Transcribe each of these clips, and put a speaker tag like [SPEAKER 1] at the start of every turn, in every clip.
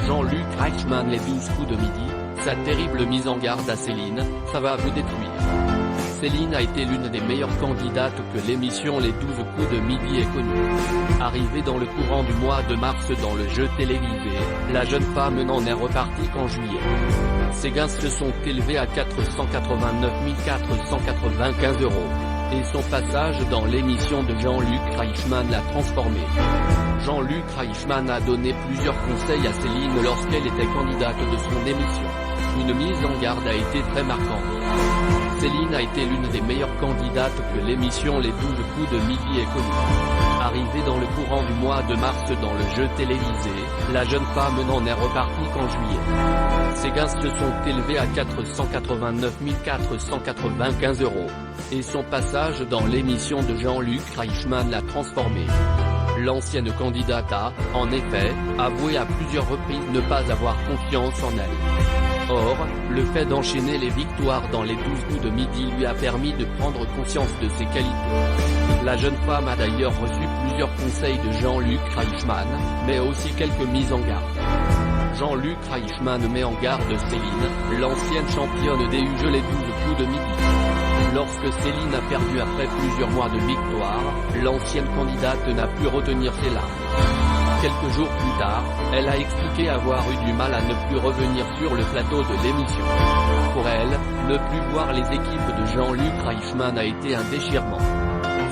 [SPEAKER 1] Jean-Luc Reichmann, les 12 coups de midi, sa terrible mise en garde à Céline, ça va vous détruire. Céline a été l'une des meilleures candidates que l'émission Les 12 coups de midi ait connue. Arrivée dans le courant du mois de mars dans le jeu télévisé, la jeune femme n'en est repartie qu'en juillet. Ses gains se sont élevés à 489 495 €. Et son passage dans l'émission de Jean-Luc Reichmann l'a transformé. Jean-Luc Reichmann a donné plusieurs conseils à Céline lorsqu'elle était candidate de son émission. Une mise en garde a été très marquante. Céline a été l'une des meilleures candidates que l'émission Les 12 coups de midi ait connue. Arrivée dans le courant du mois de mars dans le jeu télévisé, la jeune femme n'en est repartie qu'en juillet. Ses gains se sont élevés à 489 495 €. Et son passage dans l'émission de Jean-Luc Reichmann l'a transformée. L'ancienne candidate a, en effet, avoué à plusieurs reprises ne pas avoir confiance en elle. Or, le fait d'enchaîner les victoires dans les 12 coups de midi lui a permis de prendre conscience de ses qualités. La jeune femme a d'ailleurs reçu plusieurs conseils de Jean-Luc Reichmann, mais aussi quelques mises en garde. Jean-Luc Reichmann met en garde Céline, l'ancienne championne des jeux Les 12 coups de midi. Lorsque Céline a perdu après plusieurs mois de victoire, l'ancienne candidate n'a pu retenir ses larmes. Quelques jours plus tard, elle a expliqué avoir eu du mal à ne plus revenir sur le plateau de l'émission. Pour elle, ne plus voir les équipes de Jean-Luc Reichmann a été un déchirement.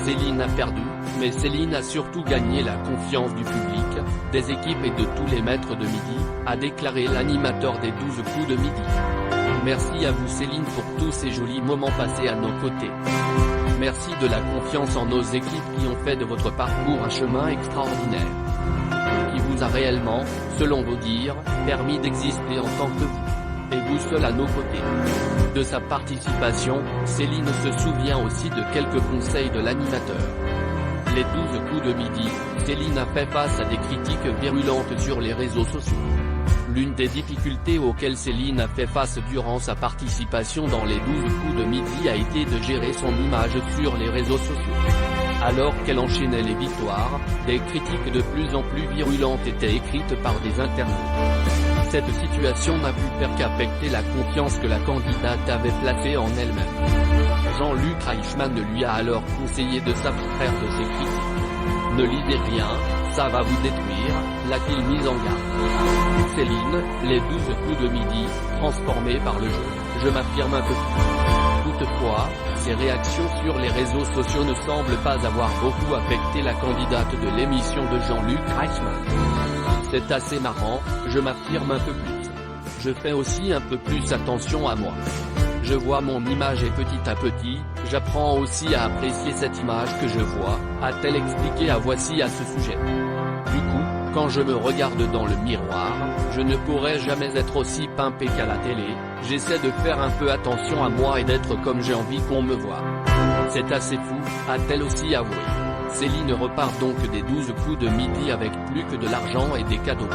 [SPEAKER 1] Céline a perdu, mais Céline a surtout gagné la confiance du public, des équipes et de tous les maîtres de midi, a déclaré l'animateur des 12 coups de midi. Merci à vous Céline pour tous ces jolis moments passés à nos côtés. Merci de la confiance en nos équipes qui ont fait de votre parcours un chemin extraordinaire. Qui vous a réellement, selon vos dires, permis d'exister en tant que vous. Et vous seul à nos côtés. De sa participation, Céline se souvient aussi de quelques conseils de l'animateur. Les 12 coups de midi, Céline a fait face à des critiques virulentes sur les réseaux sociaux. L'une des difficultés auxquelles Céline a fait face durant sa participation dans les 12 coups de midi a été de gérer son image sur les réseaux sociaux. Alors qu'elle enchaînait les victoires, des critiques de plus en plus virulentes étaient écrites par des internautes. Cette situation n'a pu faire qu'affecter la confiance que la candidate avait placée en elle-même. Jean-Luc Reichmann lui a alors conseillé de s'abstraire de ces critiques. Ne lisez rien, ça va vous détruire, l'a-t-il mise en garde. Céline, les 12 coups de midi, transformés par le jeu, je m'affirme un peu plus. Toutefois, ses réactions sur les réseaux sociaux ne semblent pas avoir beaucoup affecté la candidate de l'émission de Jean-Luc Reichmann. C'est assez marrant, je m'affirme un peu plus. Je fais aussi un peu plus attention à moi. Je vois mon image et petit à petit, j'apprends aussi à apprécier cette image que je vois, a-t-elle expliqué à Voici à ce sujet. Du coup, quand je me regarde dans le miroir, je ne pourrais jamais être aussi pimpé qu'à la télé, j'essaie de faire un peu attention à moi et d'être comme j'ai envie qu'on me voie. C'est assez fou, a-t-elle aussi avoué. Céline repart donc des 12 coups de midi avec plus que de l'argent et des cadeaux.